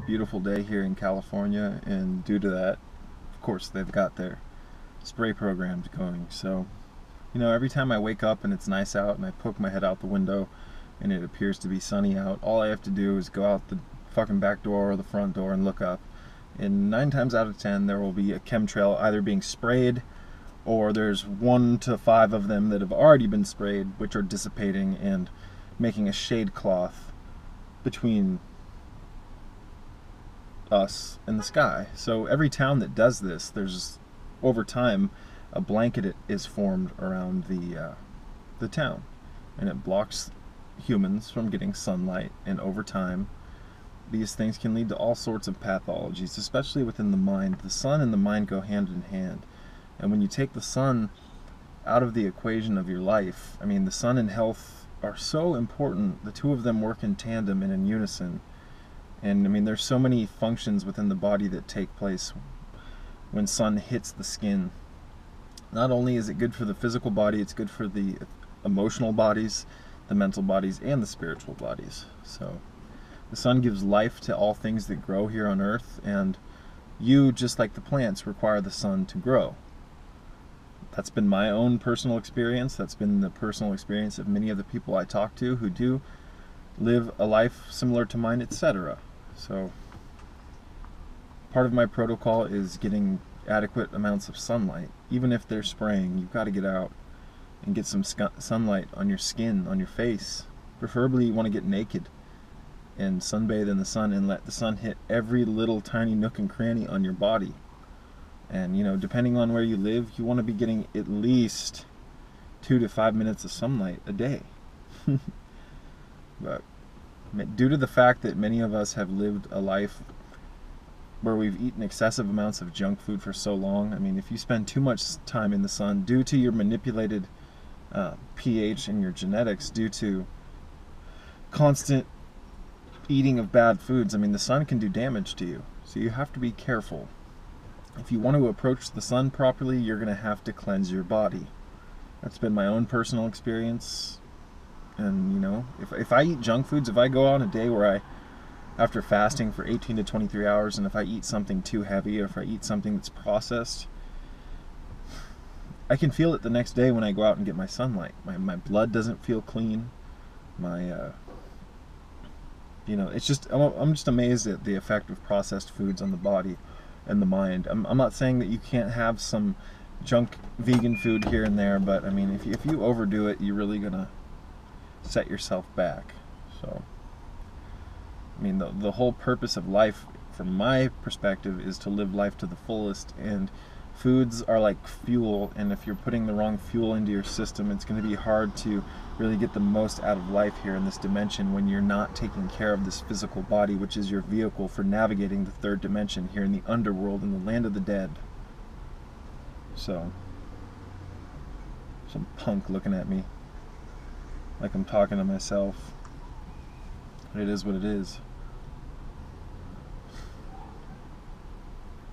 beautiful day here in California, and due to that, of course, they've got their spray programs going. So, you know, every time I wake up and it's nice out and I poke my head out the window and it appears to be sunny out, all I have to do is go out the fucking back door or the front door and look up. And 9 times out of 10, there will be a chemtrail either being sprayed, or there's 1 to 5 of them that have already been sprayed, which are dissipating and making a shade cloth between us and the sky. So every town that does this, there's, over time, a blanket is formed around the town, and it blocks humans from getting sunlight. And over time, these things can lead to all sorts of pathologies, especially within the mind. The sun and the mind go hand in hand. And when you take the sun out of the equation of your life, I mean, the sun and health are so important. The two of them work in tandem and in unison. And I mean, there's so many functions within the body that take place when sun hits the skin. Not only is it good for the physical body, it's good for the emotional bodies, the mental bodies, and the spiritual bodies. So the sun gives life to all things that grow here on earth, and you, just like the plants, require the sun to grow. That's been my own personal experience. That's been the personal experience of many of the people I talk to who do live a life similar to mine, etc. So part of my protocol is getting adequate amounts of sunlight. Even if they're spraying, you've got to get out and get some sunlight on your skin, on your face. Preferably you want to get naked and sunbathe in the sun and let the sun hit every little tiny nook and cranny on your body. And, you know, depending on where you live, you want to be getting at least 2 to 5 minutes of sunlight a day. But due to the fact that many of us have lived a life where we've eaten excessive amounts of junk food for so long, I mean, if you spend too much time in the sun due to your manipulated pH and your genetics, due to constant eating of bad foods, I mean, the sun can do damage to you. So you have to be careful. If you want to approach the sun properly, you're going to have to cleanse your body. That's been my own personal experience. And, you know, if I eat junk foods, if I go on a day where after fasting for 18 to 23 hours, and if I eat something too heavy, or if I eat something that's processed, I can feel it the next day when I go out and get my sunlight. My blood doesn't feel clean. You know, it's just, I'm just amazed at the effect of processed foods on the body and the mind. I'm not saying that you can't have some junk vegan food here and there, but I mean, if you overdo it, you're really gonna set yourself back. So, I mean, the whole purpose of life, from my perspective, is to live life to the fullest, and foods are like fuel, and if you're putting the wrong fuel into your system, it's going to be hard to really get the most out of life here in this dimension when you're not taking care of this physical body, which is your vehicle for navigating the third dimension here in the underworld, in the land of the dead. So, some punk looking at me like I'm talking to myself. But it is what it is.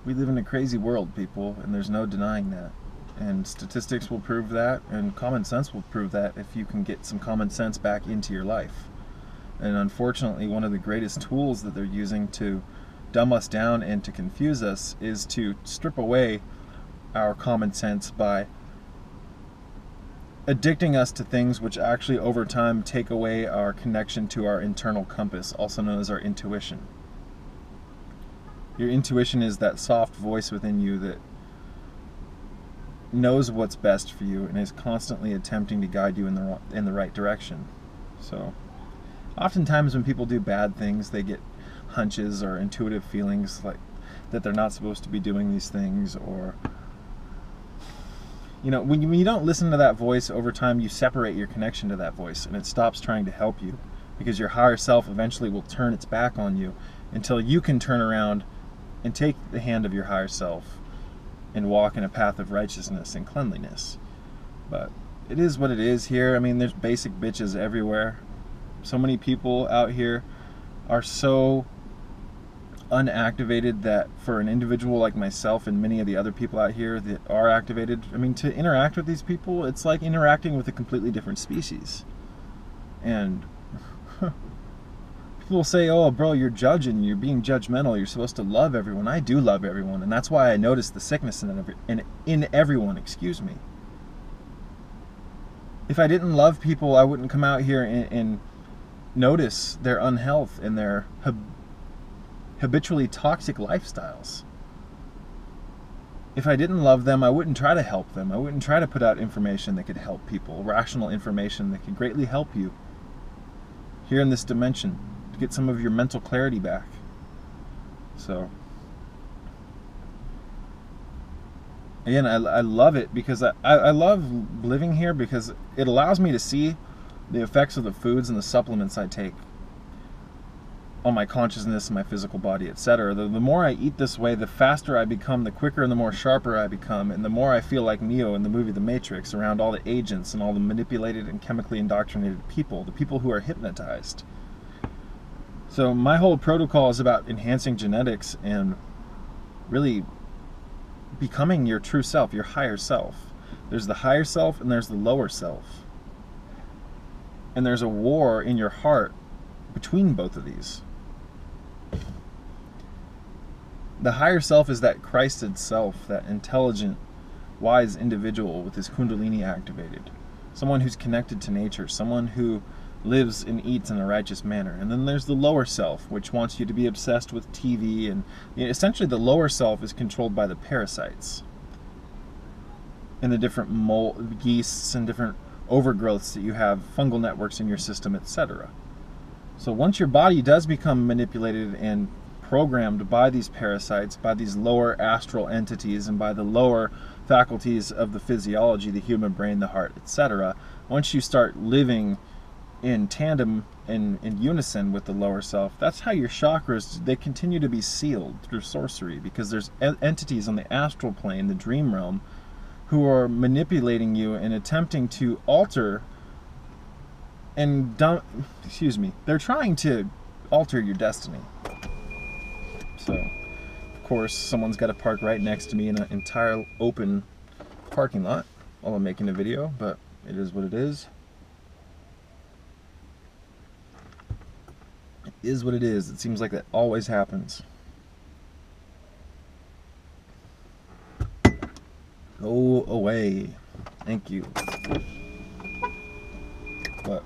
We live in a crazy world, people, and there's no denying that. And statistics will prove that, and common sense will prove that if you can get some common sense back into your life. And unfortunately, one of the greatest tools that they're using to dumb us down and to confuse us is to strip away our common sense by addicting us to things which actually over time take away our connection to our internal compass, also known as our intuition. Your intuition is that soft voice within you that knows what's best for you and is constantly attempting to guide you in the right direction. So, oftentimes when people do bad things, they get hunches or intuitive feelings like that they're not supposed to be doing these things, or, you know, when you don't listen to that voice, over time you separate your connection to that voice, and it stops trying to help you, because your higher self eventually will turn its back on you until you can turn around and take the hand of your higher self and walk in a path of righteousness and cleanliness. But it is what it is here. I mean, there's basic bitches everywhere. So many people out here are so unactivated that for an individual like myself and many of the other people out here that are activated, I mean, to interact with these people, it's like interacting with a completely different species. And People say, oh, bro, you're judging, you're being judgmental, you're supposed to love everyone. I do love everyone, and that's why I notice the sickness in everyone, excuse me. If I didn't love people, I wouldn't come out here and notice their unhealth and their habitually toxic lifestyles. If I didn't love them, I wouldn't try to help them. I wouldn't try to put out information that could help people, rational information that could greatly help you here in this dimension, to get some of your mental clarity back. So, again, I love it because I love living here because it allows me to see the effects of the foods and the supplements I take on my consciousness, my physical body, etc. The more I eat this way, the faster I become, the quicker and the more sharper I become, and the more I feel like Neo in the movie The Matrix, around all the agents and all the manipulated and chemically indoctrinated people, the people who are hypnotized. So my whole protocol is about enhancing genetics and really becoming your true self, your higher self. There's the higher self and there's the lower self. And there's a war in your heart between both of these. The higher self is that Christed self, that intelligent, wise individual with his Kundalini activated. Someone who's connected to nature, someone who lives and eats in a righteous manner. And then there's the lower self, which wants you to be obsessed with TV. And essentially the lower self is controlled by the parasites and the different yeasts and different overgrowths that you have, fungal networks in your system, etc. So once your body does become manipulated and programmed by these parasites, by these lower astral entities, and by the lower faculties of the physiology, the human brain, the heart, etc., once you start living in tandem, in unison with the lower self, that's how your chakras, they continue to be sealed through sorcery, because there's entities on the astral plane, the dream realm, who are manipulating you and attempting to alter and they're trying to alter your destiny. So, of course, someone's got to park right next to me in an entire open parking lot while I'm making a video, but it is what it is. It is what it is. It seems like that always happens. Go away. Thank you. But,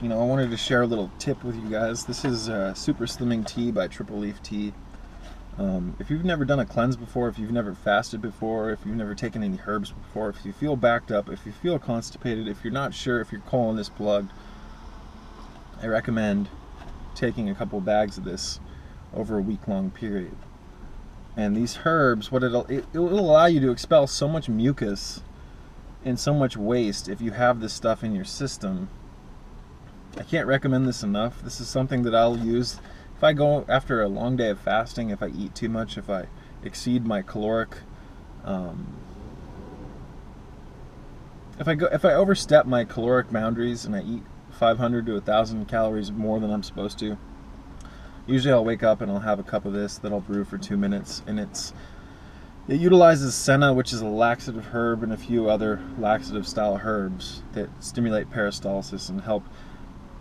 you know, I wanted to share a little tip with you guys. This is Super Slimming Tea by Triple Leaf Tea. If you've never done a cleanse before, if you've never fasted before, if you've never taken any herbs before, if you feel backed up, if you feel constipated, if you're not sure if your colon is plugged, I recommend taking a couple bags of this over a week-long period. And these herbs, it will allow you to expel so much mucus and so much waste if you have this stuff in your system. I can't recommend this enough. This is something that I'll use if I go after a long day of fasting, if I eat too much, if I exceed my caloric, if I overstep my caloric boundaries and I eat 500 to 1,000 calories more than I'm supposed to, usually I'll wake up and I'll have a cup of this that I'll brew for 2 minutes, and it utilizes senna, which is a laxative herb, and a few other laxative style herbs that stimulate peristalsis and help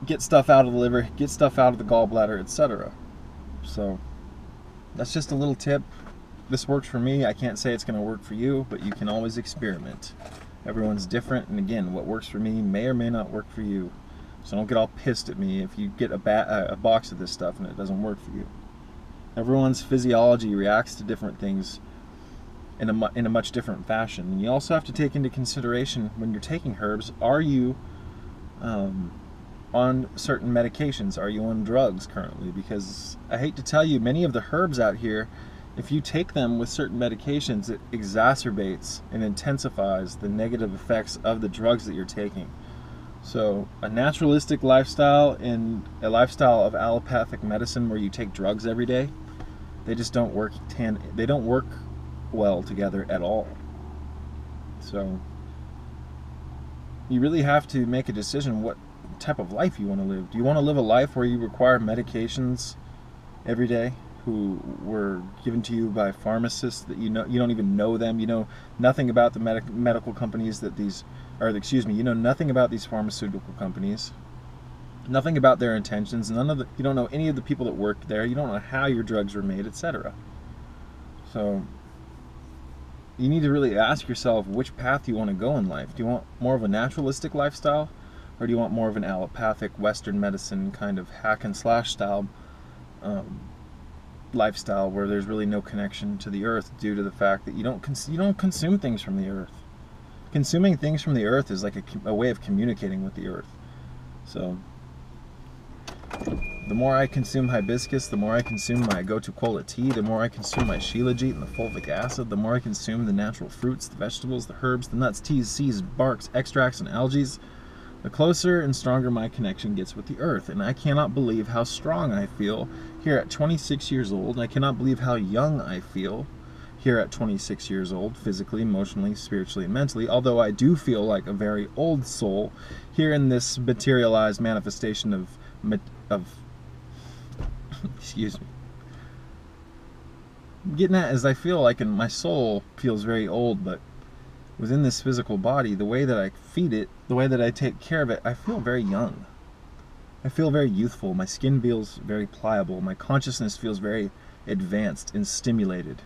get stuff out of the liver, get stuff out of the gallbladder, etc. So that's just a little tip. This works for me. I can't say it's going to work for you, but you can always experiment. Everyone's different, and again, what works for me may or may not work for you. So don't get all pissed at me if you get a box of this stuff and it doesn't work for you. Everyone's physiology reacts to different things in a much different fashion. And you also have to take into consideration when you're taking herbs, are you on certain medications? Are you on drugs currently? Because I hate to tell you, many of the herbs out here, if you take them with certain medications, it exacerbates and intensifies the negative effects of the drugs that you're taking. So a naturalistic lifestyle and a lifestyle of allopathic medicine where you take drugs every day, they just don't work they don't work well together at all. So you really have to make a decision what type of life you want to live. Do you want to live a life where you require medications every day who were given to you by pharmacists that you don't even know them, you know nothing about the medical companies that these, or excuse me, you know nothing about these pharmaceutical companies, Nothing about their intentions. You don't know any of the people that work there. You don't know how your drugs were made, etc. So you need to really ask yourself which path you want to go in life. Do you want more of a naturalistic lifestyle, or do you want more of an allopathic Western medicine kind of hack and slash style lifestyle where there's really no connection to the earth due to the fact that you don't consume things from the earth. Consuming things from the earth is like a way of communicating with the earth. So the more I consume hibiscus, the more I consume my go-to cola tea, the more I consume my shilajit and the fulvic acid, the more I consume the natural fruits, the vegetables, the herbs, the nuts, teas, seeds, barks, extracts, and algae, the closer and stronger my connection gets with the earth. And I cannot believe how strong I feel here at 26 years old. I cannot believe how young I feel here at 26 years old, physically, emotionally, spiritually, and mentally, although I do feel like a very old soul here in this materialized manifestation of excuse me. Getting at is I feel like my soul feels very old, but within this physical body, the way that I feed it, the way that I take care of it, I feel very young. I feel very youthful. My skin feels very pliable. My consciousness feels very advanced and stimulated.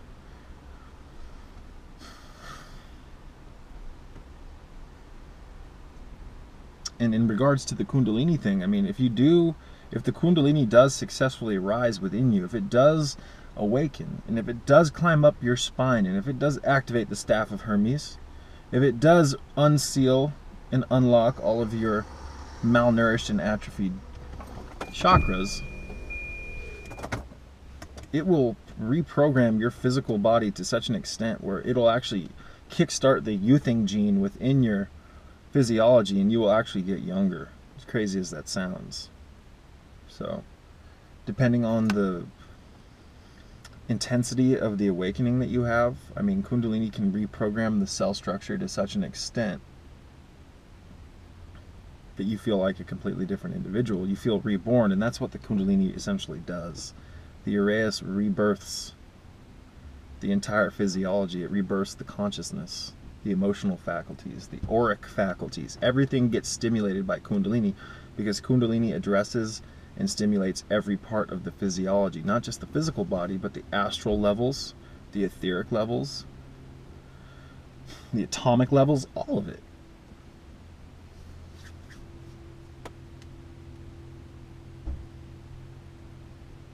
And in regards to the Kundalini thing, I mean, if the Kundalini does successfully rise within you, if it does awaken, and if it does climb up your spine, and if it does activate the staff of Hermes, if it does unseal and unlock all of your malnourished and atrophied chakras, it will reprogram your physical body to such an extent where it'll actually kickstart the youthing gene within your physiology, and you will actually get younger, as crazy as that sounds. So depending on the intensity of the awakening that you have, I mean, Kundalini can reprogram the cell structure to such an extent that you feel like a completely different individual. You feel reborn, and that's what the Kundalini essentially does. The Uraeus rebirths the entire physiology. It rebirths the consciousness, the emotional faculties, the auric faculties. Everything gets stimulated by Kundalini, because Kundalini addresses and stimulates every part of the physiology, not just the physical body, but the astral levels, the etheric levels, the atomic levels, all of it.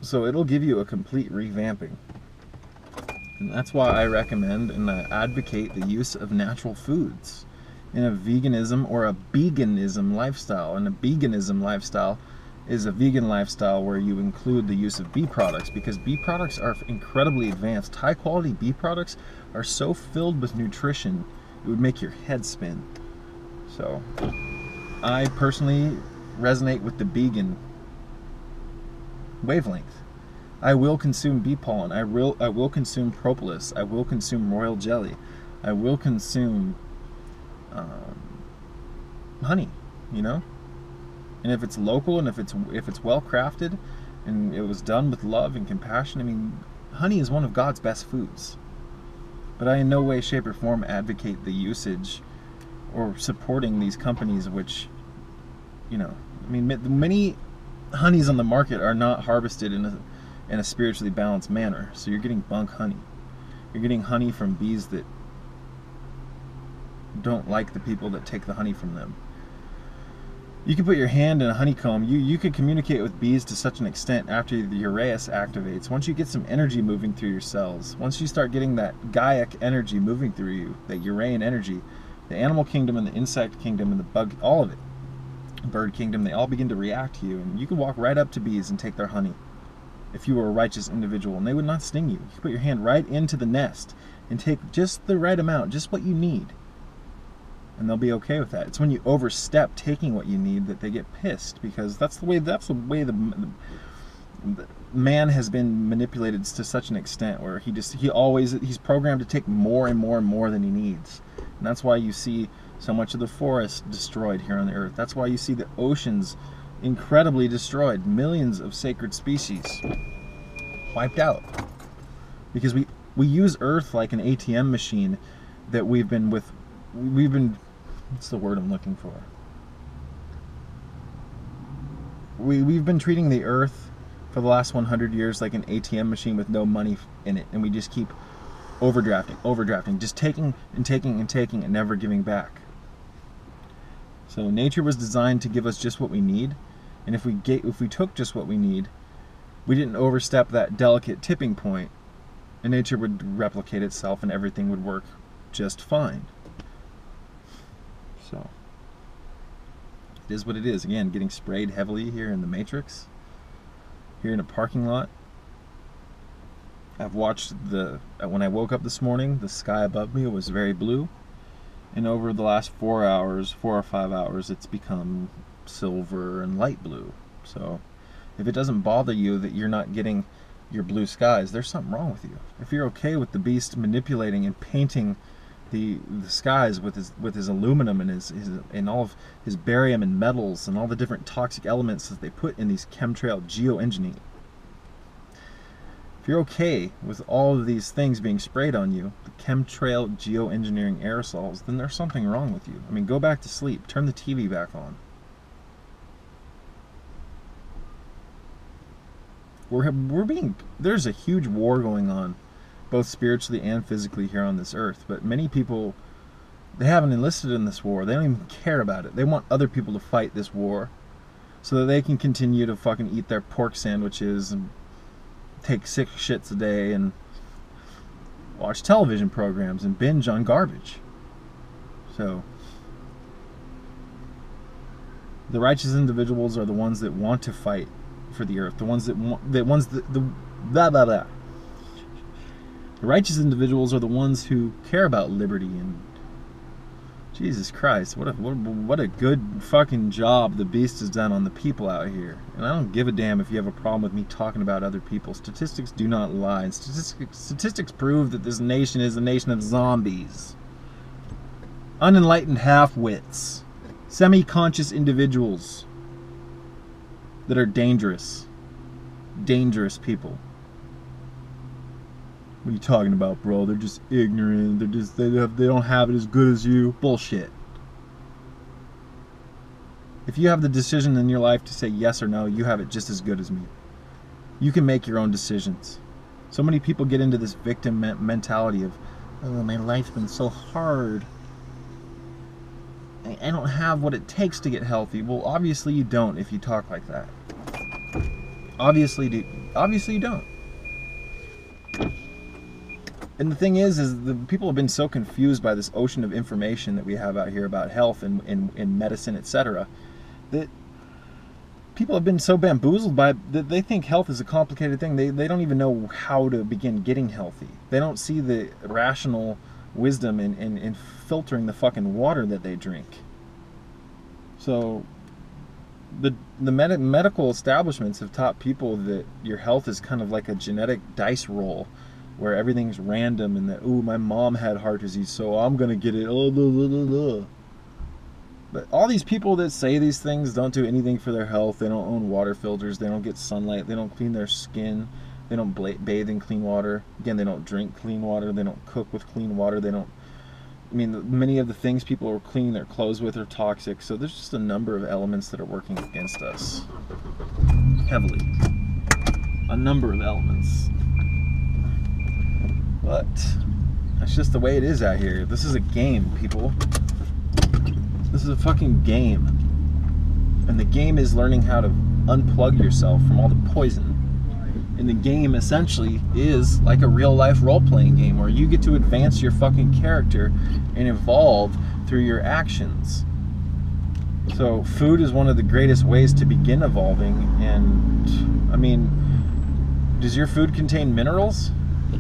So it'll give you a complete revamping. And that's why I recommend and I advocate the use of natural foods in a veganism or a BGINGERELLI lifestyle. And a veganism lifestyle is a vegan lifestyle where you include the use of bee products, because bee products are incredibly advanced. High quality bee products are so filled with nutrition, it would make your head spin. So I personally resonate with the vegan wavelength. I will consume bee pollen. I will consume propolis. I will consume royal jelly. I will consume honey. You know, and if it's local and if it's well crafted and it was done with love and compassion, I mean, honey is one of God's best foods. But I in no way, shape, or form advocate the usage or supporting these companies, which, you know, I mean, many honeys on the market are not harvested in a spiritually balanced manner. So you're getting bunk honey. You're getting honey from bees that don't like the people that take the honey from them. You can put your hand in a honeycomb. You can communicate with bees to such an extent after the Uraeus activates. Once you get some energy moving through your cells, once you start getting that Gaiac energy moving through you, that Uraean energy, the animal kingdom and the insect kingdom and the bug, all of it, bird kingdom, they all begin to react to you. And you can walk right up to bees and take their honey if you were a righteous individual, and they would not sting you. You can put your hand right into the nest and take just the right amount, just what you need, and they'll be okay with that. It's when you overstep taking what you need that they get pissed, because that's the way the man has been manipulated to such an extent where he's programmed to take more and more and more than he needs. And that's why you see so much of the forest destroyed here on the earth. That's why you see the oceans incredibly destroyed, millions of sacred species wiped out, because we use earth like an ATM machine that we've been what's the word I'm looking for? we've been treating the earth for the last 100 years like an ATM machine with no money in it, and we just keep overdrafting, just taking and taking and taking and never giving back. So nature was designed to give us just what we need, and if we took just what we need, we didn't overstep that delicate tipping point, and nature would replicate itself and everything would work just fine. So it is what it is. Again, getting sprayed heavily here in the Matrix, here in a parking lot. I've watched when I woke up this morning, the sky above me was very blue, and over the last 4 or 5 hours, it's become silver and light blue. So if it doesn't bother you that you're not getting your blue skies, there's something wrong with you. If you're okay with the beast manipulating and painting the skies with his aluminum and all of his barium and metals and all the different toxic elements that they put in these chemtrail geoengineering, if you're okay with all of these things being sprayed on you, the chemtrail geoengineering aerosols, then there's something wrong with you. I mean, go back to sleep. Turn the TV back on. There's a huge war going on, both spiritually and physically here on this earth. But many people, they haven't enlisted in this war. They don't even care about it. They want other people to fight this war so that they can continue to fucking eat their pork sandwiches and take 6 shits a day and watch television programs and binge on garbage. So the righteous individuals are the ones that want to fight for the earth, the ones that want, the blah blah blah. The righteous individuals are the ones who care about liberty and Jesus Christ, what a good fucking job the beast has done on the people out here. And I don't give a damn if you have a problem with me talking about other people. Statistics do not lie. And statistics prove that this nation is a nation of zombies. Unenlightened half-wits. Semi-conscious individuals that are dangerous. Dangerous people. What are you talking about, bro? They're just ignorant. They don't have it as good as you. Bullshit. If you have the decision in your life to say yes or no, you have it just as good as me. You can make your own decisions. So many people get into this victim mentality of, oh, my life's been so hard. I don't have what it takes to get healthy. Well, obviously you don't if you talk like that. Obviously you don't. And the thing is the people have been so confused by this ocean of information that we have out here about health and medicine, etc., that people have been so bamboozled by it that they think health is a complicated thing. They don't even know how to begin getting healthy. They don't see the rational wisdom in filtering the fucking water that they drink. So the medical establishments have taught people that your health is kind of like a genetic dice roll, where everything's random and that, ooh, my mom had heart disease, so I'm gonna get it. Oh, blah, blah, blah, blah. But all these people that say these things don't do anything for their health. They don't own water filters. They don't get sunlight. They don't clean their skin. They don't bathe in clean water. Again, they don't drink clean water. They don't cook with clean water. They don't. I mean, many of the things people are cleaning their clothes with are toxic. So there's just a number of elements that are working against us heavily. A number of elements. But that's just the way it is out here. This is a game, people. This is a fucking game. And the game is learning how to unplug yourself from all the poison. And the game essentially is like a real life role-playing game where you get to advance your fucking character and evolve through your actions. So food is one of the greatest ways to begin evolving. And I mean, does your food contain minerals?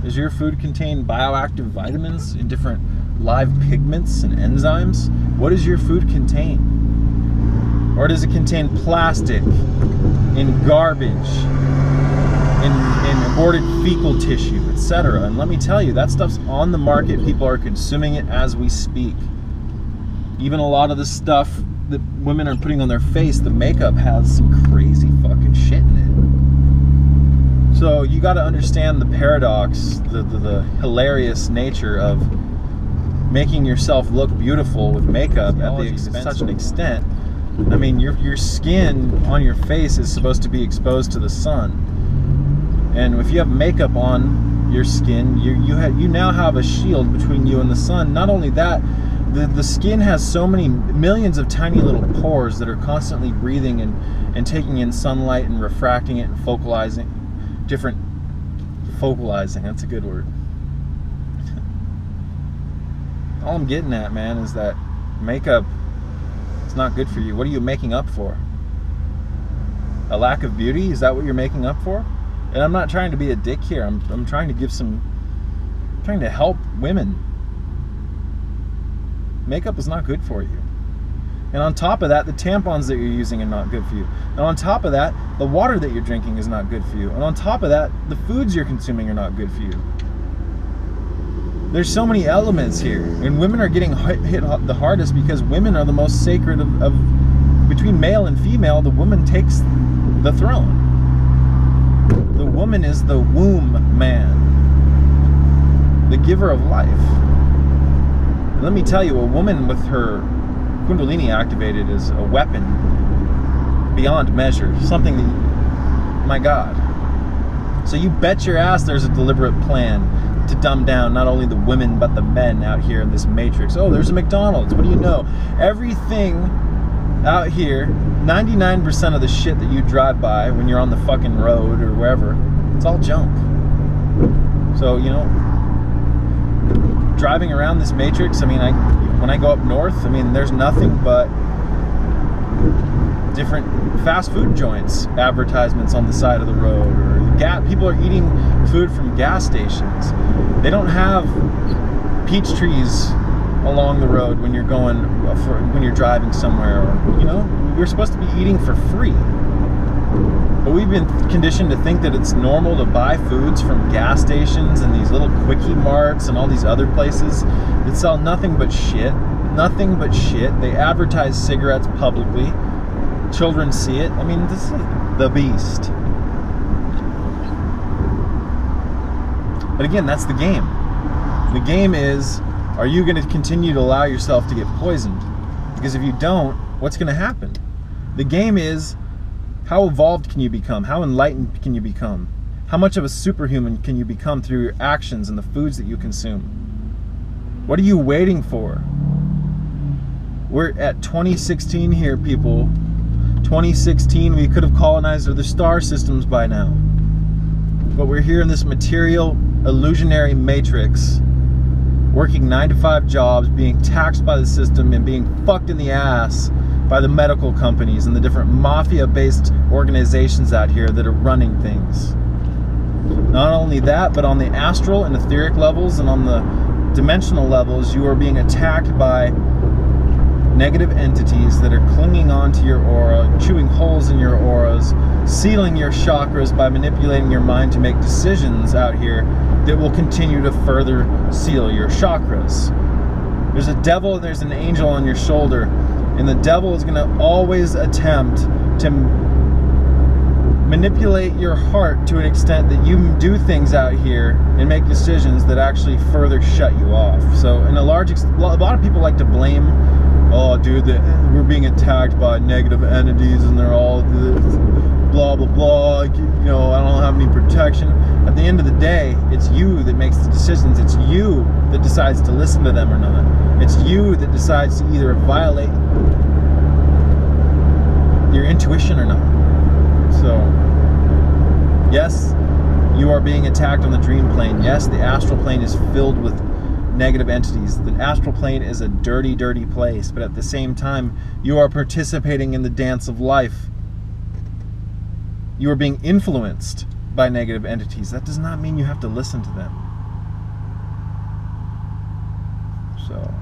Does your food contain bioactive vitamins and different live pigments and enzymes? What does your food contain? Or does it contain plastic and garbage and aborted fecal tissue, etc.? And let me tell you, that stuff's on the market. People are consuming it as we speak. Even a lot of the stuff that women are putting on their face, the makeup, has some crazy fucking shit in it. So you got to understand the paradox, the hilarious nature of making yourself look beautiful with makeup at such an extent I mean, your skin on your face is supposed to be exposed to the sun, and if you have makeup on your skin, you now have a shield between you and the sun. Not only that, the skin has so many millions of tiny little pores that are constantly breathing and taking in sunlight and refracting it and focalizing, that's a good word. All I'm getting at, man, is that makeup is not good for you. What are you making up for? A lack of beauty? Is that what you're making up for? And I'm not trying to be a dick here. I'm trying to trying to help women. Makeup is not good for you. And on top of that, the tampons that you're using are not good for you. And on top of that, the water that you're drinking is not good for you. And on top of that, the foods you're consuming are not good for you. There's so many elements here. And women are getting hit the hardest because women are the most sacred of between male and female, the woman takes the throne. The woman is the womb man, the giver of life. And let me tell you, a woman with her Kundalini activated is a weapon beyond measure. Something that, my God. So you bet your ass there's a deliberate plan to dumb down not only the women but the men out here in this matrix. Oh, there's a McDonald's. What do you know? Everything out here, 99% of the shit that you drive by when you're on the fucking road or wherever, it's all junk. So, you know, driving around this matrix, I mean, when I go up north, I mean, there's nothing but different fast food joints, advertisements on the side of the road, or people are eating food from gas stations. They don't have peach trees along the road when you're when you're driving somewhere, or, you know, you're supposed to be eating for free. But we've been conditioned to think that it's normal to buy foods from gas stations and these little quickie marts and all these other places that sell nothing but shit. Nothing but shit. They advertise cigarettes publicly. Children see it. I mean, this is the beast. But again, that's the game. The game is, are you going to continue to allow yourself to get poisoned? Because if you don't, what's going to happen? The game is, how evolved can you become? How enlightened can you become? How much of a superhuman can you become through your actions and the foods that you consume? What are you waiting for? We're at 2016 here, people. 2016, we could have colonized other star systems by now. But we're here in this material, illusionary matrix, working 9-to-5 jobs, being taxed by the system, and being fucked in the ass by the medical companies and the different mafia-based organizations out here that are running things. Not only that, but on the astral and etheric levels and on the dimensional levels, you are being attacked by negative entities that are clinging onto your aura, chewing holes in your auras, sealing your chakras by manipulating your mind to make decisions out here that will continue to further seal your chakras. There's a devil and there's an angel on your shoulder, and the devil is going to always attempt to manipulate your heart to an extent that you do things out here and make decisions that actually further shut you off. So in a lot of people like to blame, oh dude, we're being attacked by negative entities and they're all blah blah blah, you know, I don't have any protection. At the end of the day, it's you that makes the decisions. It's you that decides to listen to them or not. It's you that decides to either violate your intuition or not. So yes, you are being attacked on the dream plane. Yes, the astral plane is filled with negative entities. The astral plane is a dirty, dirty place, but at the same time, you are participating in the dance of life. You are being influenced by negative entities. That does not mean you have to listen to them. So,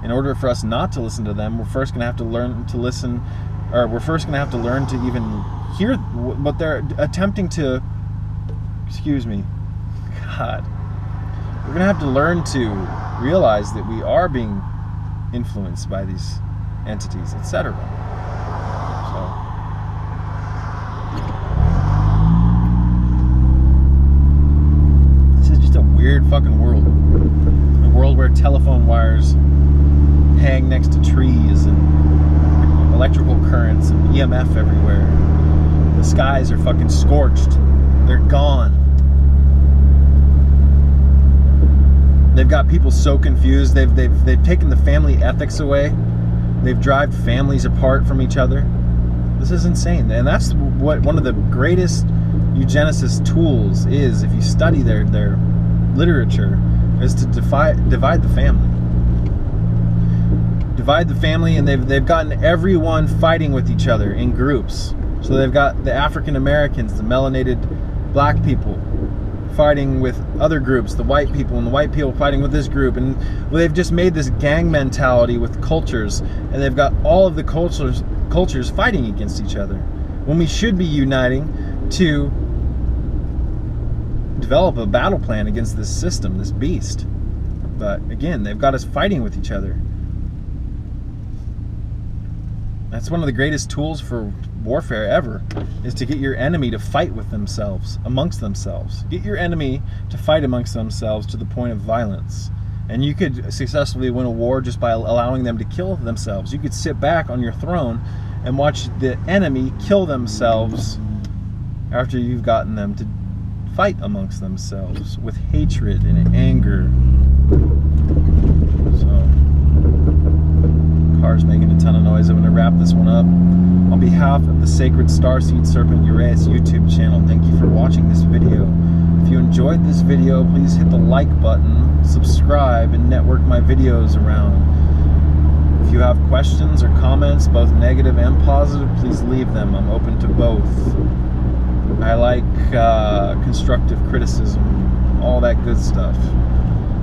in order for us not to listen to them, we're first going to have to learn to listen, or we're first going to have to learn to even hear what they're attempting to, excuse me, God. We're going to have to learn to realize that we are being influenced by these entities, etc. So, this is just a weird fucking world. A world where telephone wires hang next to trees, and electrical currents and EMF everywhere. The skies are fucking scorched. They're gone. They've got people so confused. They've taken the family ethics away. They've driven families apart from each other. This is insane. And that's what one of the greatest eugenicist tools is, if you study their literature, is to divide the family. Divide the family, and they've gotten everyone fighting with each other in groups. So they've got the African Americans, the melanated black people, fighting with other groups, the white people, and the white people fighting with this group. And they've just made this gang mentality with cultures, and they've got all of the cultures fighting against each other, when we should be uniting to develop a battle plan against this system, this beast. But again, they've got us fighting with each other. That's one of the greatest tools for warfare ever, is to get your enemy to fight with themselves, amongst themselves. Get your enemy to fight amongst themselves to the point of violence. And you could successfully win a war just by allowing them to kill themselves. You could sit back on your throne and watch the enemy kill themselves after you've gotten them to fight amongst themselves with hatred and anger. So, car's making a ton of noise. I'm going to wrap this one up. On behalf of the Sacred Starseed Serpent Uraeus YouTube channel, thank you for watching this video. If you enjoyed this video, please hit the like button, subscribe, and network my videos around. If you have questions or comments, both negative and positive, please leave them. I'm open to both. I like constructive criticism, all that good stuff.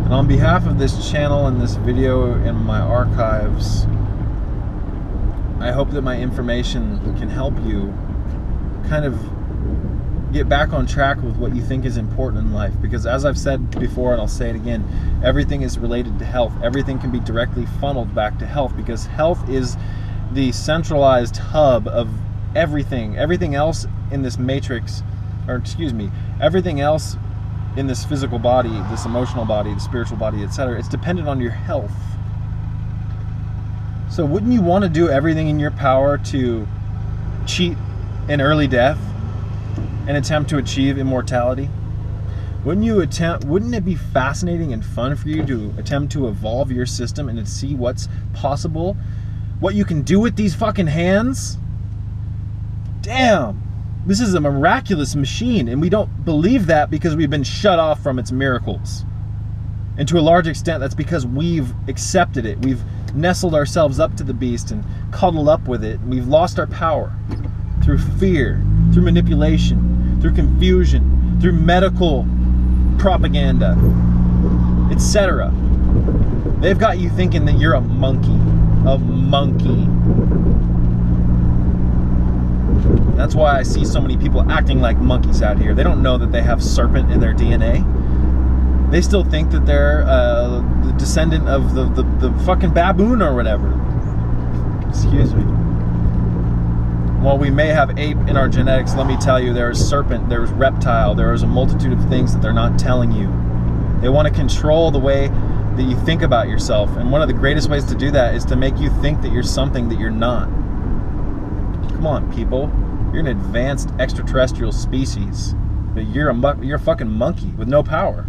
And on behalf of this channel and this video and my archives, I hope that my information can help you kind of get back on track with what you think is important in life. Because as I've said before, and I'll say it again, everything is related to health. Everything can be directly funneled back to health, because health is the centralized hub of everything. Everything else in this matrix, or excuse me, everything else in this physical body, this emotional body, the spiritual body, etc., it's dependent on your health. So wouldn't you want to do everything in your power to cheat an early death and attempt to achieve immortality? Wouldn't it be fascinating and fun for you to attempt to evolve your system and to see what's possible? What you can do with these fucking hands? Damn! This is a miraculous machine, and we don't believe that because we've been shut off from its miracles. And to a large extent, that's because we've accepted it. We've nestled ourselves up to the beast and cuddled up with it, and we've lost our power through fear, through manipulation, through confusion, through medical propaganda, etc. They've got you thinking that you're a monkey. A monkey. That's why I see so many people acting like monkeys out here. They don't know that they have serpent in their DNA. They still think that they're the descendant of the fucking baboon or whatever. Excuse me. While we may have ape in our genetics, let me tell you, there is serpent, there is reptile, there is a multitude of things that they're not telling you. They want to control the way that you think about yourself. And one of the greatest ways to do that is to make you think that you're something that you're not. Come on, people. You're an advanced extraterrestrial species, but you're a fucking monkey with no power.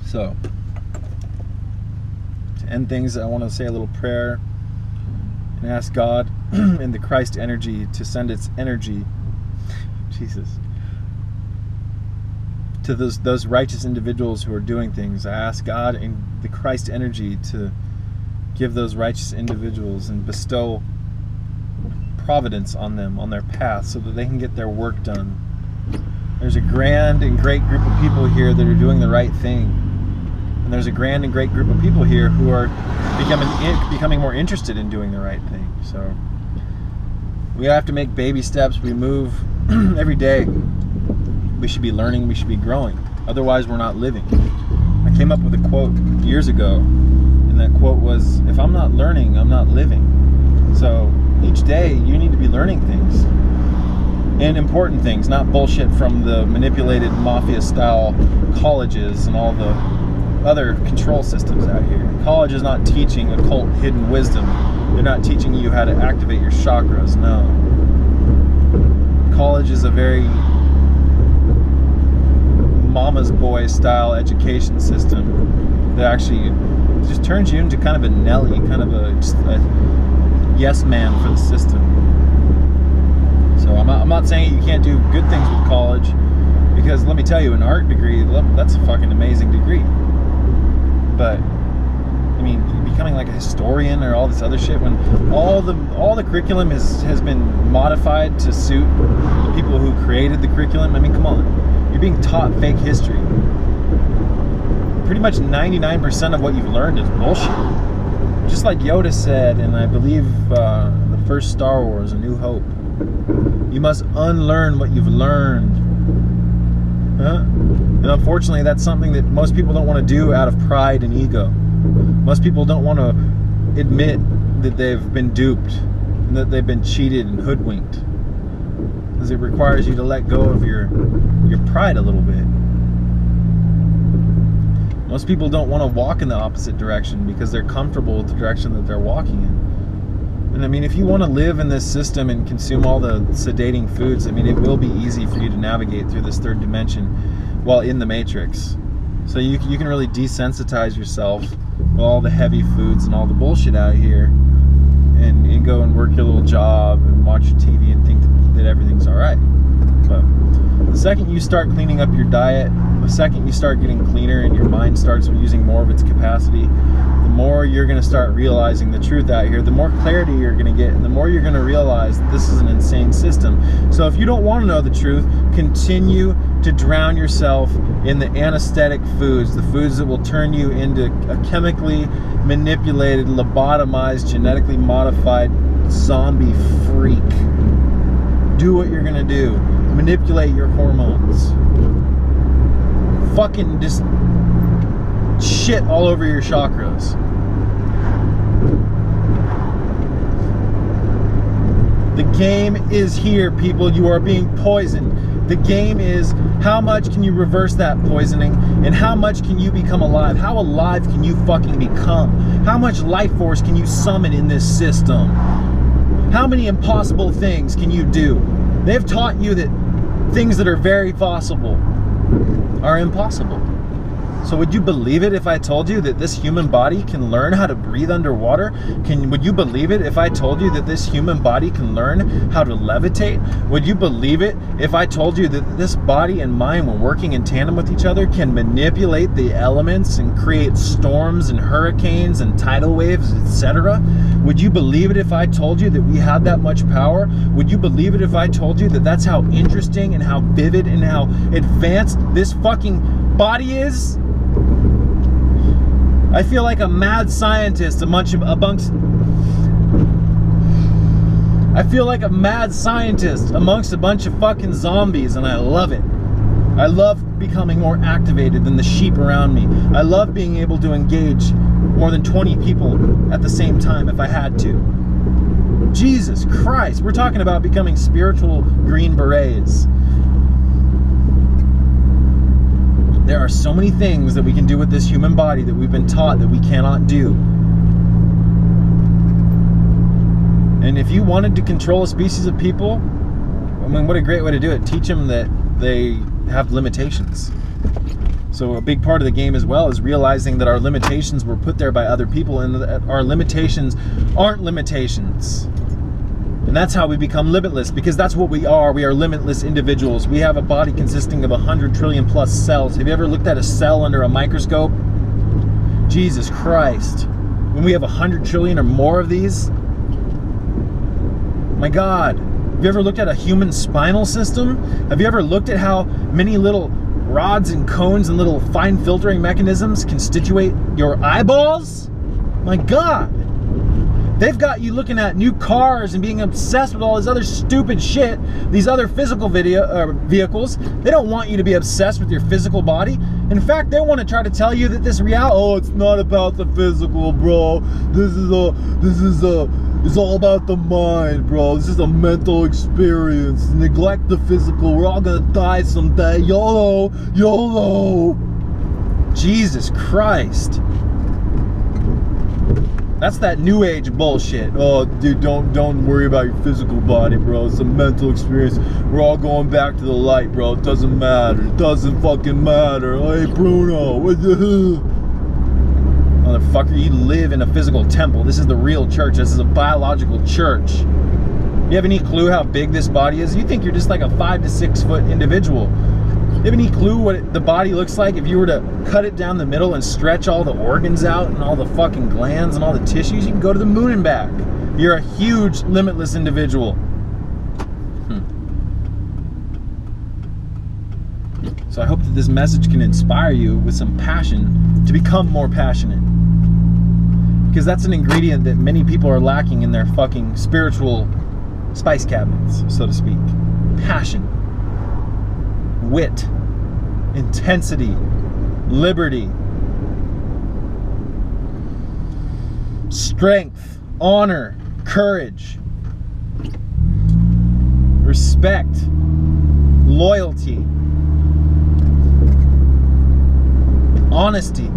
So, to end things, I want to say a little prayer and ask God in the Christ energy to send its energy, Jesus, to those righteous individuals who are doing things. I ask God in the Christ energy to give those righteous individuals and bestow providence on them, on their path, so that they can get their work done. There's a grand and great group of people here that are doing the right thing. And there's a grand and great group of people here who are becoming more interested in doing the right thing. So we have to make baby steps. We move every day. We should be learning, we should be growing. Otherwise, we're not living. I came up with a quote years ago, and that quote was, if I'm not learning, I'm not living. So each day, you need to be learning things. And important things, not bullshit from the manipulated mafia-style colleges and all the other control systems out here. College is not teaching occult hidden wisdom. They're not teaching you how to activate your chakras, no. College is a very mama's boy style education system that actually just turns you into kind of a Nelly, kind of just a yes man for the system. So I'm not saying you can't do good things with college, because let me tell you, an art degree, that's a fucking amazing degree. But I mean, becoming like a historian or all this other shit, when all the curriculum has been modified to suit the people who created the curriculum. I mean, come on, you're being taught fake history. Pretty much 99% of what you've learned is bullshit. Just like Yoda said, and I believe the first Star Wars, A New Hope, you must unlearn what you've learned. Huh? And unfortunately, that's something that most people don't want to do out of pride and ego. Most people don't want to admit that they've been duped and that they've been cheated and hoodwinked, because it requires you to let go of your pride a little bit. Most people don't want to walk in the opposite direction because they're comfortable with the direction that they're walking in. And I mean, if you want to live in this system and consume all the sedating foods, I mean, it will be easy for you to navigate through this third dimension while in the matrix. So you can really desensitize yourself with all the heavy foods and all the bullshit out here, and go and work your little job and watch your TV and think that everything's alright. But the second you start cleaning up your diet, the second you start getting cleaner and your mind starts using more of its capacity, the more you're going to start realizing the truth out here, the more clarity you're going to get, and the more you're going to realize that this is an insane system. So if you don't want to know the truth, continue to drown yourself in the anesthetic foods, the foods that will turn you into a chemically manipulated, lobotomized, genetically modified zombie freak. Do what you're going to do. Manipulate your hormones. Fucking just shit all over your chakras. The game is here, people. You are being poisoned. The game is, how much can you reverse that poisoning, and how much can you become alive? How alive can you fucking become? How much life force can you summon in this system? How many impossible things can you do? They've taught you that things that are very possible are impossible. So would you believe it if I told you that this human body can learn how to breathe underwater? Would you believe it if I told you that this human body can learn how to levitate? Would you believe it if I told you that this body and mind, when working in tandem with each other, can manipulate the elements and create storms and hurricanes and tidal waves, etc.? Would you believe it if I told you that we had that much power? Would you believe it if I told you that that's how interesting and how vivid and how advanced this fucking body is? I feel like a mad scientist amongst I feel like a mad scientist amongst a bunch of fucking zombies, and I love it. I love becoming more activated than the sheep around me. I love being able to engage more than 20 people at the same time if I had to. Jesus Christ, we're talking about becoming spiritual Green Berets. There are so many things that we can do with this human body that we've been taught that we cannot do. And if you wanted to control a species of people, I mean, what a great way to do it. Teach them that they have limitations. So a big part of the game as well is realizing that our limitations were put there by other people, and that our limitations aren't limitations. And that's how we become limitless, because that's what we are. We are limitless individuals. We have a body consisting of 100 trillion plus cells. Have you ever looked at a cell under a microscope? Jesus Christ. When we have 100 trillion or more of these? My God. Have you ever looked at a human spinal system? Have you ever looked at how many little rods and cones and little fine filtering mechanisms constitute your eyeballs? My God. They've got you looking at new cars and being obsessed with all this other stupid shit, these other physical vehicles. They don't want you to be obsessed with your physical body. In fact, they want to try to tell you that this reality, oh, it's not about the physical, bro. It's all about the mind, bro. This is a mental experience. Neglect the physical. We're all gonna die someday. YOLO, YOLO. Jesus Christ. That's that new age bullshit. Oh, dude, don't worry about your physical body, bro. It's a mental experience. We're all going back to the light, bro. It doesn't matter. It doesn't fucking matter. Hey, Bruno, what the hell? Motherfucker, you live in a physical temple. This is the real church. This is a biological church. You have any clue how big this body is? You think you're just like a 5 to 6 foot individual. You have any clue what the body looks like if you were to cut it down the middle and stretch all the organs out and all the fucking glands and all the tissues? You can go to the moon and back. You're a huge, limitless individual. So I hope that this message can inspire you with some passion to become more passionate. Because that's an ingredient that many people are lacking in their fucking spiritual spice cabinets, so to speak. Passion. Wit, intensity, liberty, strength, honor, courage, respect, loyalty, honesty.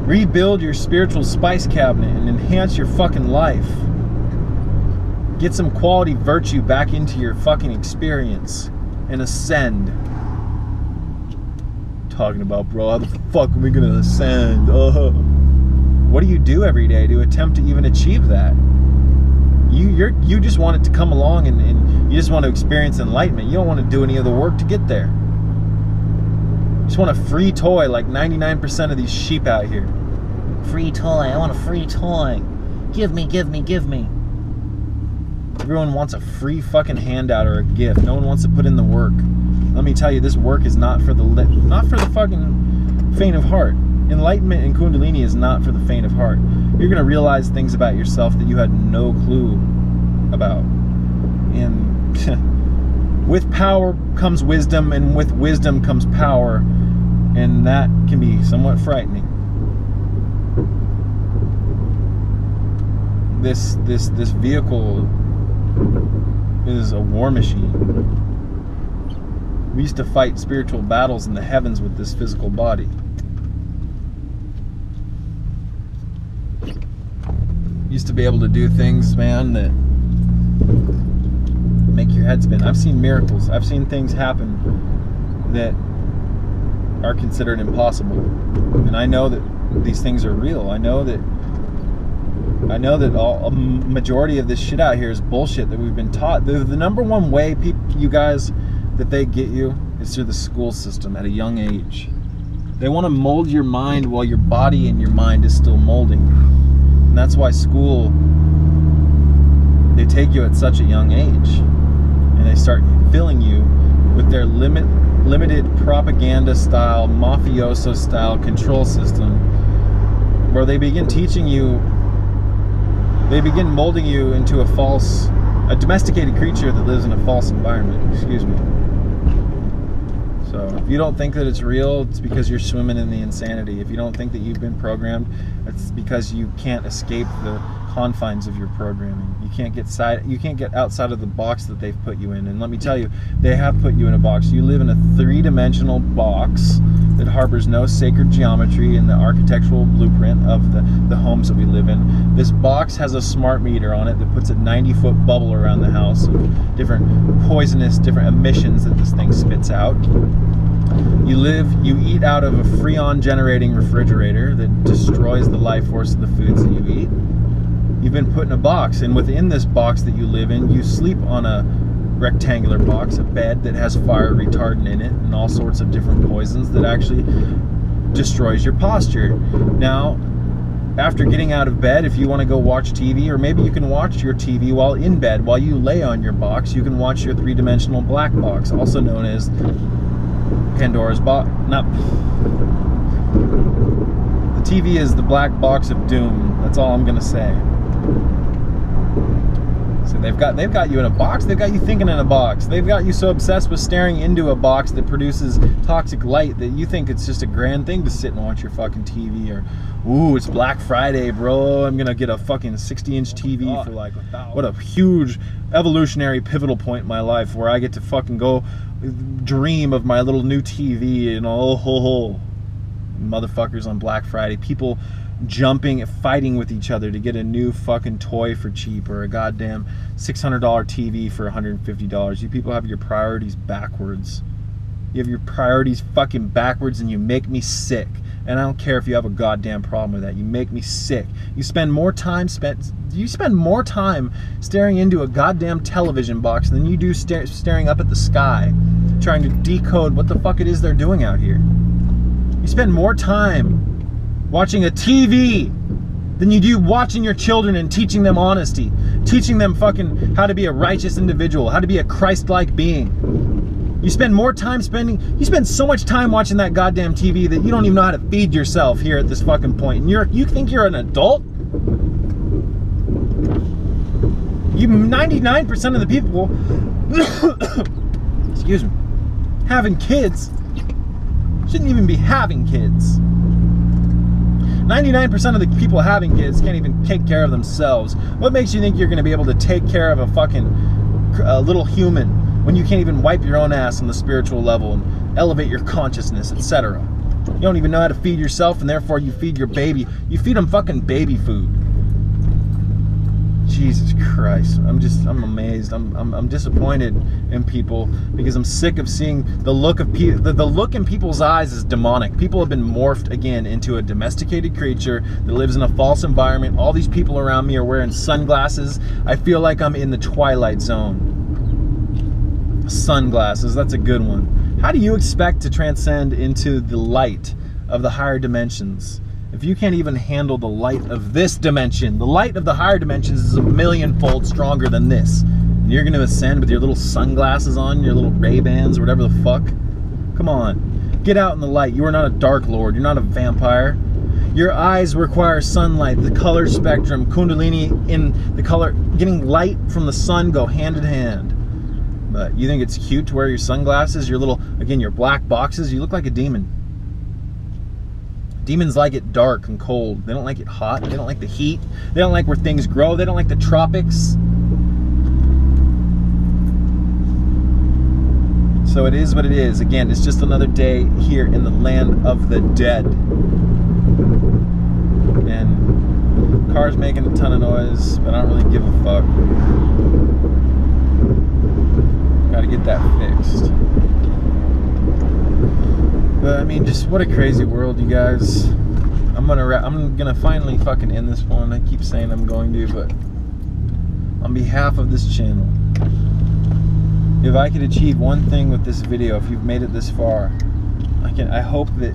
Rebuild your spiritual spice cabinet and enhance your fucking life. Get some quality virtue back into your fucking experience and ascend. Talking about, bro, how the fuck are we gonna ascend? What do you do every day to attempt to even achieve that? You just want it to come along and you just want to experience enlightenment. You don't want to do any of the work to get there. You just want a free toy like 99% of these sheep out here. Free toy, I want a free toy. Give me, give me, give me. Everyone wants a free fucking handout or a gift. No one wants to put in the work. Let me tell you, this work is not for the fucking faint of heart. Enlightenment and Kundalini is not for the faint of heart. You're gonna realize things about yourself that you had no clue about. And with power comes wisdom, and with wisdom comes power, and that can be somewhat frightening. This vehicle is a war machine. We used to fight spiritual battles in the heavens with this physical body. Used to be able to do things, man, that make your head spin. I've seen miracles. I've seen things happen that are considered impossible. And I know that these things are real. I know that a majority of this shit out here is bullshit that we've been taught. The number one way you guys that they get you is through the school system at a young age. They want to mold your mind while your body and your mind is still molding. And that's why school, they take you at such a young age and they start filling you with their limited propaganda style, mafioso style control system, where they begin teaching you, they begin molding you into a domesticated creature that lives in a false environment. Excuse me. So if you don't think that it's real, it's because you're swimming in the insanity. If you don't think that you've been programmed, it's because you can't escape the confines of your programming. You can't get outside of the box that they've put you in. And let me tell you, they have put you in a box. You live in a three-dimensional box that harbors no sacred geometry in the architectural blueprint of the homes that we live in. This box has a smart meter on it that puts a 90-foot bubble around the house of different emissions that this thing spits out. You eat out of a freon generating refrigerator that destroys the life force of the foods that you eat. You've been put in a box, and within this box that you live in, you sleep on a rectangular box, a bed that has fire retardant in it and all sorts of different poisons that actually destroys your posture. Now, after getting out of bed, if you want to go watch TV, or maybe you can watch your TV while in bed, while you lay on your box, you can watch your three-dimensional black box, also known as Pandora's box. The TV is the black box of doom. That's all I'm gonna say. So they've got you in a box. They've got you thinking in a box. They've got you so obsessed with staring into a box that produces toxic light that you think it's just a grand thing to sit and watch your fucking TV. Or, ooh, it's Black Friday, bro. I'm gonna get a fucking 60-inch TV for like what a huge evolutionary pivotal point in my life where I get to fucking go dream of my little new TV and motherfuckers on Black Friday, people jumping, fighting with each other to get a new fucking toy for cheap, or a goddamn $600 TV for $150. You people have your priorities backwards. You have your priorities fucking backwards, and you make me sick. And I don't care if you have a goddamn problem with that. You make me sick. You spend more time staring into a goddamn television box than you do staring up at the sky, trying to decode what the fuck it is they're doing out here. You spend more time watching a TV than you do watching your children and teaching them honesty, teaching them fucking how to be a righteous individual, how to be a Christ-like being. You spend so much time watching that goddamn TV that you don't even know how to feed yourself here at this fucking point. And you think you're an adult? 99% of the people, excuse me, having kids shouldn't even be having kids. 99% of the people having kids can't even take care of themselves. What makes you think you're going to be able to take care of a fucking little human when you can't even wipe your own ass on the spiritual level and elevate your consciousness, etc.? You don't even know how to feed yourself, and therefore you feed your baby. You feed them fucking baby food. Jesus Christ. I'm amazed. I'm disappointed in people because I'm sick of seeing the look of the look in people's eyes is demonic. People have been morphed again into a domesticated creature that lives in a false environment. All these people around me are wearing sunglasses. I feel like I'm in the Twilight Zone. Sunglasses, that's a good one. How do you expect to transcend into the light of the higher dimensions if you can't even handle the light of this dimension? The light of the higher dimensions is a millionfold stronger than this. And you're going to ascend with your little sunglasses on, your little Ray-Bans, or whatever the fuck? Come on. Get out in the light. You are not a Dark Lord. You're not a vampire. Your eyes require sunlight, the color spectrum, Kundalini in the color, getting light from the sun go hand in hand. But you think it's cute to wear your sunglasses, your little, again, your black boxes? You look like a demon. Demons like it dark and cold. They don't like it hot. They don't like the heat. They don't like where things grow. They don't like the tropics. So it is what it is. Again, it's just another day here in the land of the dead. And cars making a ton of noise, but I don't really give a fuck. Gotta get that fixed. But I mean, just what a crazy world, you guys. I'm gonna finally fucking end this one. I keep saying I'm going to, but on behalf of this channel, if I could achieve one thing with this video, if you've made it this far, I hope that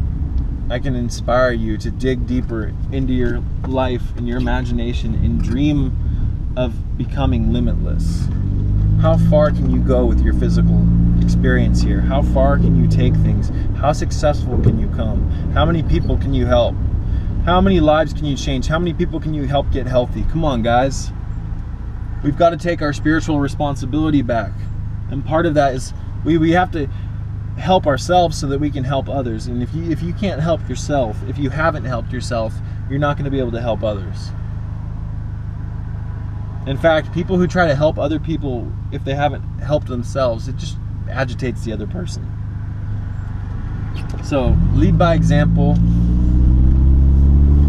I can inspire you to dig deeper into your life and your imagination and dream of becoming limitless. How far can you go with your physical experience here? How far can you take things? How successful can you come? How many people can you help? How many lives can you change? How many people can you help get healthy? Come on, guys. We've got to take our spiritual responsibility back. And part of that is we have to help ourselves so that we can help others. And if you can't help yourself, if you haven't helped yourself, you're not going to be able to help others. In fact, people who try to help other people, if they haven't helped themselves, it just agitates the other person. So, lead by example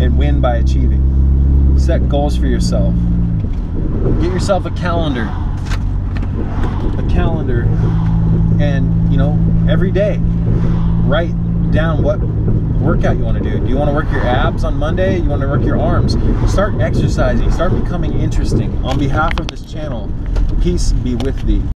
and win by achieving. Set goals for yourself. Get yourself a calendar. And, you know, every day, write down what workout you want to do. Do you want to work your abs on Monday? You want to work your arms? Start exercising. Start becoming interesting. On behalf of this channel, peace be with thee.